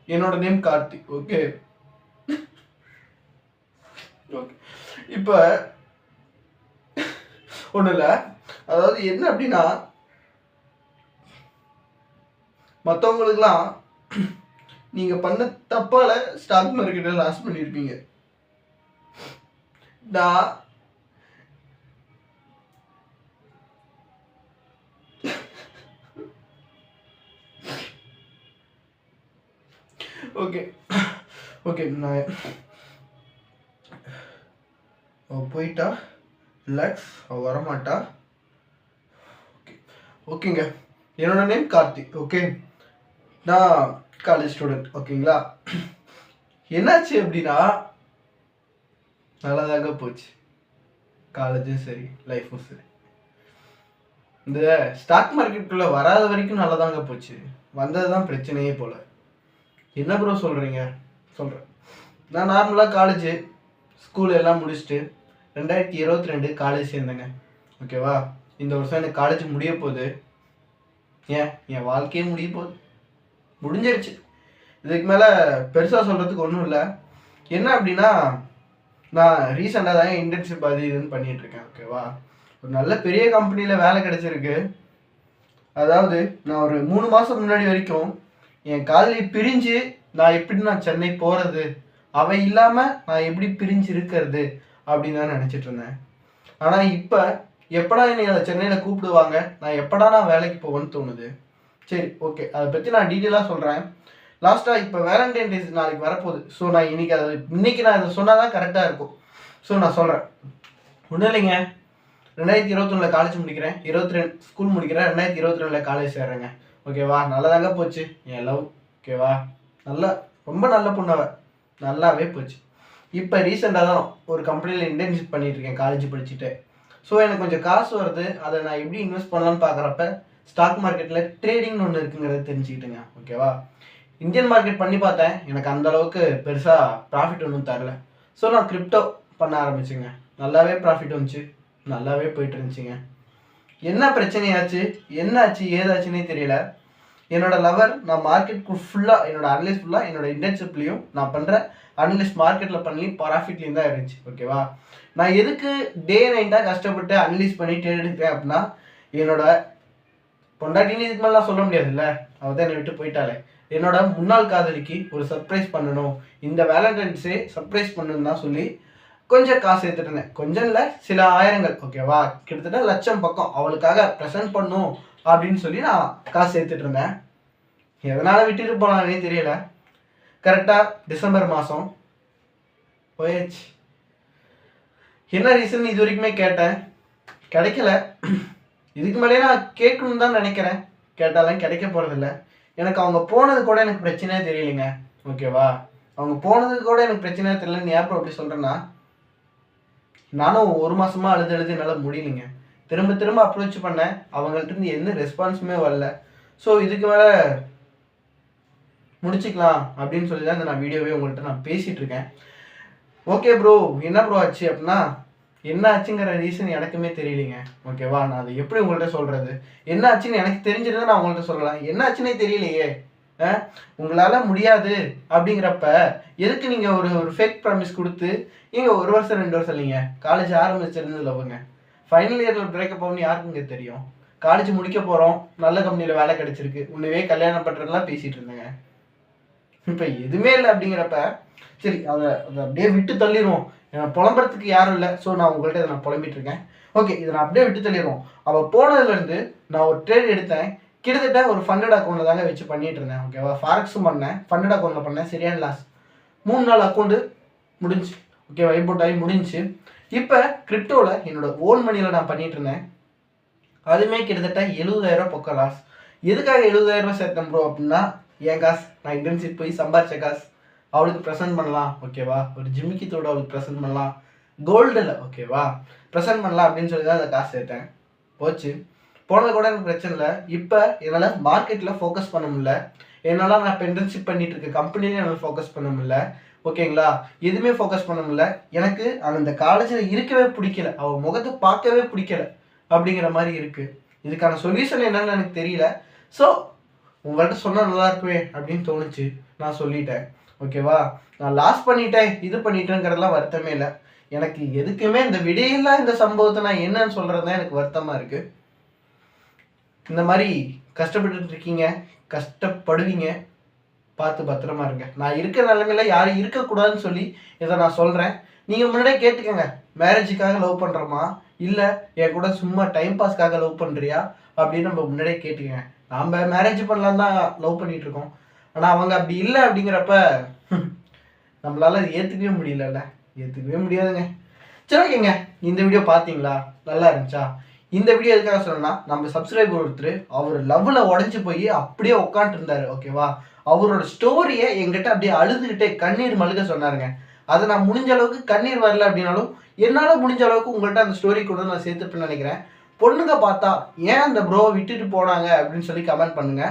என்னோட name Karthi. Okay okay. இப்போ ஒன்றும் இல்லை, அதாவது என்ன அப்படின்னா, மற்றவங்களுக்கெல்லாம் நீங்கள் பண்ண தப்பால் ஸ்டாக் மார்க்கெட்டில் லாஸ் பண்ணியிருப்பீங்க. நான் ஓகே ஓகே நான் போயிட்டா ரிலாக்ஸ், வரமாட்டா. ஓகே ஓகேங்க. என்னோட நேம் கார்த்திக். ஓகே, நான் காலேஜ் ஸ்டூடெண்ட். ஓகேங்களா. என்னாச்சு அப்படின்னா, நல்லாதாங்க போச்சு காலேஜும் சரி லைஃப்பும் சரி. இந்த ஸ்டாக் மார்க்கெட்டுக்குள்ளே வராத வரைக்கும் நல்லாதாங்க போச்சு. வந்தது தான் பிரச்சனையே போல். என்ன ப்ரோ சொல்கிறீங்க? சொல்கிறேன். நான் நார்மலாக காலேஜு ஸ்கூல் எல்லாம் முடிச்சுட்டு 2022 காலேஜ் சேர்ந்தேங்க. ஓகேவா. இந்த வருஷம் எனக்கு காலேஜ் முடிய போகுது. என் வாழ்க்கையே முடிய போகுது, முடிஞ்சிருச்சு. இதுக்கு மேலே பெருசாக சொல்கிறதுக்கு ஒன்றும் இல்லை. என்ன அப்படின்னா, நான் ரீசெண்டாக தான் இன்டர்ன்ஷிப் அது இதுன்னு பண்ணிகிட்ருக்கேன். ஓகேவா. ஒரு நல்ல பெரிய கம்பெனியில் வேலை கிடச்சிருக்கு. அதாவது நான் ஒரு 3 மாதம் முன்னாடி வரைக்கும் என் காதலி பிரிஞ்சு நான் சென்னை போகிறது, அவை இல்லாமல் நான் எப்படி பிரிஞ்சு இருக்கிறது அப்படின்னு தான் நினச்சிட்டு இருந்தேன். ஆனால் இப்போ எப்படா என்னை அதை சென்னையில் கூப்பிடுவாங்க, நான் எப்படா நான் வேலைக்கு போவேன்னு தோணுது. சரி ஓகே, அதை பற்றி நான் டீட்டெயிலாக சொல்கிறேன். லாஸ்ட்டாக இப்போ வேலண்டைன் டேஸ் நாளைக்கு வரப்போகுது. ஸோ நான் இன்னைக்கு நான் இதை சொன்னால் தான் கரெக்டாக இருக்கும். ஸோ நான் சொல்கிறேன். ஒன்றும் இல்லைங்க, 2021 காலேஜ் முடிக்கிறேன், 22 ஸ்கூல் முடிக்கிறேன், 2022 காலேஜ் சேர்றேங்க. ஓகேவா. நல்லாதாங்க போச்சு என் லவ். ஓகேவா. நல்லா ரொம்ப நல்ல பொண்ணாவ, நல்லாவே போச்சு. இப்போ ரீசெண்டாக தான் ஒரு கம்பெனியில் இன்டர்ன்ஷிப் பண்ணிகிட்ருக்கேன் காலேஜ் படிச்சுட்டு. ஸோ எனக்கு கொஞ்சம் காசு வருது. அதை நான் எப்படி இன்வெஸ்ட் பண்ணலான்னு பார்க்குறப்ப ஸ்டாக் மார்க்கெட்டில் ட்ரேடிங்னு ஒன்று இருக்குங்கிறத தெரிஞ்சுக்கிட்டுங்க. ஓகேவா. இந்தியன் மார்க்கெட் பண்ணி பார்த்தேன், எனக்கு அந்தளவுக்கு பெருசாக ப்ராஃபிட் ஒன்றும் தரல. ஸோ நான் கிரிப்டோ பண்ண ஆரம்பிச்சுங்க. நல்லாவே ப்ராஃபிட் வந்துச்சு, நல்லாவே போயிட்டு இருந்துச்சுங்க. என்ன பிரச்சனையாச்சு, என்ன ஆச்சு ஏதாச்சுன்னே தெரியல. என்னோட லவர் நான் மார்க்கெட்டுக்கு ஃபுல்லாக என்னோட அனலிஸ்ட் ஃபுல்லாக என்னோட இன்டர்ன்ஷிப்லேயும் நான் பண்ணுற அனலிஸ்ட் மார்க்கெட்டில் பண்ணி ப்ராஃபிட்லேயும் தான் இருந்துச்சு. ஓகேவா. நான் எதுக்கு டே நைட்டாக கஷ்டப்பட்டு அனலிஸ்ட் பண்ணி ட்ரேட் எடுக்கிறேன் அப்படின்னா, என்னோட பொண்டாட்டின்னு இதுக்கு மேலாம் சொல்ல முடியாதுல்ல, அவள் தான் என்னை விட்டு போயிட்டாலே. என்னோட முன்னாள் காதலிக்கு ஒரு சர்ப்ரைஸ் பண்ணணும், இந்த வேலண்டைன்ஸ் டே சர்ப்ரைஸ் பண்ணணும்னு தான் சொல்லி கொஞ்சம் காசு எடுத்துட்டு இருந்தேன். கொஞ்சம் இல்லை, சில ஆயிரங்கள். ஓகேவா. கிட்டத்தட்ட லட்சம் பக்கம் அவளுக்காக ப்ரெசென்ட் பண்ணும் அப்படின்னு சொல்லி நான் காசு எடுத்துட்டு இருந்தேன். எதனால் விட்டுட்டு போனாலே தெரியல. கரெக்டாக டிசம்பர் மாதம் போயாச்சு. என்ன ரீசன் இது வரைக்குமே கேட்டேன், கிடைக்கல. இதுக்கு மேலே நான் கேட்கணும்னு தான் நினைக்கிறேன், கேட்டாலும் கிடைக்க போகிறதில்ல. எனக்கு அவங்க போனது கூட எனக்கு பிரச்சனையே தெரியலைங்க. ஓகேவா. அவங்க போனது கூட எனக்கு பிரச்சனையே தெரியல. நீ ஏப்போ அப்படி சொல்கிறேன்னா, நானும் ஒரு மாதமாக அழுது என்னால் முடியலைங்க. திரும்ப அப்ரோச் பண்ணேன், அவங்கள்ட்ட இருந்து எந்த ரெஸ்பான்ஸுமே வரல. ஸோ இதுக்கு மேலே முடிச்சுக்கலாம் அப்படின்னு சொல்லி தான் நான் வீடியோவே உங்கள்கிட்ட நான் பேசிகிட்டு இருக்கேன். ஓகே ப்ரோ, என்ன ப்ரோ ஆச்சு அப்படின்னா, என்ன ஆச்சுங்கிற ரீசன் எனக்குமே தெரியலைங்க. ஓகேவா. நான் அதை எப்படி உங்கள்கிட்ட சொல்கிறது, என்ன ஆச்சுன்னு எனக்கு தெரிஞ்சிருந்தா நான் உங்கள்கிட்ட சொல்லலாம். என்ன ஆச்சுன்னே தெரியலையே. உங்களால் முடியாது அப்படிங்கிறப்ப எதுக்கு நீங்கள் ஒரு ஃபேக் ப்ராமிஸ் கொடுத்து, நீங்கள் 1 வருஷம் 2 வருஷம் இல்லைங்க, காலேஜ் ஆரம்பிச்சிருந்து லவ்வுங்க. ஃபைனல் இயரில் பிரேக்கப் ஆகுன்னு யாருக்குங்க தெரியும். காலேஜ் முடிக்க போகிறோம், நல்ல கம்பெனியில் வேலை கிடச்சிருக்கு, உன்னவே கல்யாணம் பண்ணுறதுலாம் பேசிகிட்டு இருந்தேங்க. இப்போ எதுவுமே இல்லை அப்படிங்கிறப்ப சரி அதை அப்படியே விட்டு தள்ளிடுவோம். புலம்புறதுக்கு யாரும் இல்லை. ஸோ நான் உங்கள்கிட்ட இதை நான் புலம்பிட்டு இருக்கேன். ஓகே, இதை நான் அப்படியே விட்டு தள்ளிடுவோம். அவள் போனதுலேருந்து நான் ஒரு ட்ரேட் எடுத்தேன். கிட்டத்தட்ட ஒரு ஃபண்டட் அக்கௌண்ட்டில் தாங்க வச்சு பண்ணிட்டு இருந்தேன். ஓகேவா. ஃபாரெக்ஸும் பண்ணேன், ஃபண்டட் அக்கௌண்ட்டில் பண்ணேன். சரியான லாஸ். 3 நாள் அக்கௌண்ட்டு முடிஞ்சு. ஓகே, வைபவுட் ஆகி முடிஞ்சு. இப்போ கிரிப்டோவில் என்னோட ஓன் மணியில் நான் பண்ணிட்டு இருந்தேன். அதுவுமே கிட்டத்தட்ட 70,000 பக்கம் லாஸ். எதுக்காக 70,000 சேர்த்தேன் ப்ரோ அப்படின்னா, என் காசு, நான் இன்டர்ன்ஷிப் போய் சம்பாதிச்ச காசு அவளுக்கு ப்ரெசென்ட் பண்ணலாம். ஓகேவா. ஒரு ஜிமிக்கி தோடு அவளுக்கு ப்ரெசென்ட் பண்ணலாம், கோல்டில். ஓகேவா. ப்ரெசென்ட் பண்ணலாம் அப்படின்னு சொல்லி தான் அந்த காசு சேர்த்தேன். போச்சு. போனது கூட எனக்கு பிரச்சனை இல்லை. இப்போ என்னால் மார்க்கெட்டில் ஃபோக்கஸ் பண்ண முடியல. என்னால் நான் இப்போ இன்டர்ன்ஷிப் பண்ணிட்டு இருக்க கம்பெனிலையும் என்னால் ஃபோக்கஸ் பண்ண முடியல. ஓகேங்களா. எதுவுமே ஃபோக்கஸ் பண்ண முடியல. எனக்கு அந்த காலேஜில் இருக்கவே பிடிக்கல, அவள் முகத்தை பார்க்கவே பிடிக்கல அப்படிங்கிற மாதிரி இருக்குது. இதுக்கான சொல்யூஷன் என்னன்னு எனக்கு தெரியல. ஸோ உங்கள்கிட்ட சொன்னால் நல்லா இருக்குமே அப்படின்னு தோணுச்சு, நான் சொல்லிட்டேன். ஓகேவா? நான் லாஸ் பண்ணிட்டேன், இது பண்ணிட்டேங்கிறதுலாம் வருத்தமே இல்லை. எனக்கு எதுக்குமே இந்த விடையில்லா இந்த சம்பவத்தை நான் என்னன்னு சொல்கிறது தான் எனக்கு வருத்தமாக இருக்குது. இந்த மாதிரி கஷ்டப்பட்டுட்டு இருக்கீங்க, கஷ்டப்படுவீங்க, பார்த்து பத்திரமா இருங்க. நான் இருக்கிற நிலைமையில யாரும் இருக்கக்கூடாதுன்னு சொல்லி இதை நான் சொல்கிறேன். நீங்கள் முன்னாடியே கேட்டுக்கோங்க, மேரேஜுக்காக லவ் பண்ணுறோமா இல்லை என் கூட சும்மா டைம் பாஸ்க்காக லவ் பண்ணுறியா அப்படின்னு நம்ம முன்னாடியே கேட்டுக்கோங்க. நாம் மேரேஜ் பண்ணலாம் தான் லவ் பண்ணிகிட்டு இருக்கோம். ஆனால் அவங்க அப்படி இல்லை அப்படிங்கிறப்ப நம்மளால் அது ஏற்றுக்கவே முடியலல்ல, ஏற்றுக்கவே முடியாதுங்க. சரி ஓகேங்க, இந்த வீடியோ பார்த்தீங்களா? நல்லா இருந்துச்சா? இந்த வீடியோ எதுக்காக சொன்னா, நம்ம சப்ஸ்கிரைபர் ஒருத்தர் அவர் லவ்ல உடஞ்சி போய் அப்படியே உட்காந்துட்டு இருந்தாரு. ஓகேவா? அவரோட ஸ்டோரியை எங்கிட்ட அப்படியே அழுதுகிட்டே கண்ணீர் மல்க சொன்னாருங்க. அதை நான் முடிஞ்ச அளவுக்கு கண்ணீர் வரல அப்படின்னாலும் என்னால் முடிஞ்ச அளவுக்கு உங்கள்கிட்ட அந்த ஸ்டோரி கூட நான் சேர்த்துப்பேன்னு நினைக்கிறேன். பொண்ணுங்க பார்த்தா ஏன் அந்த ப்ரோவை விட்டுட்டு போனாங்க அப்படின்னு சொல்லி கமெண்ட் பண்ணுங்க.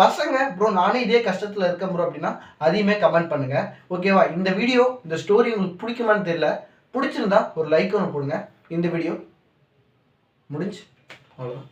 பசங்க ப்ரோ நானே இதே கஷ்டத்தில் இருக்கேன் ப்ரோ அப்படின்னா அதையுமே கமெண்ட் பண்ணுங்க. ஓகேவா? இந்த வீடியோ இந்த ஸ்டோரி உங்களுக்கு பிடிக்குமான்னு தெரியல. பிடிச்சிருந்தா ஒரு லைக் ஒன்று போடுங்க. இந்த வீடியோ முடிஞ்சு அவ்வளோதான்.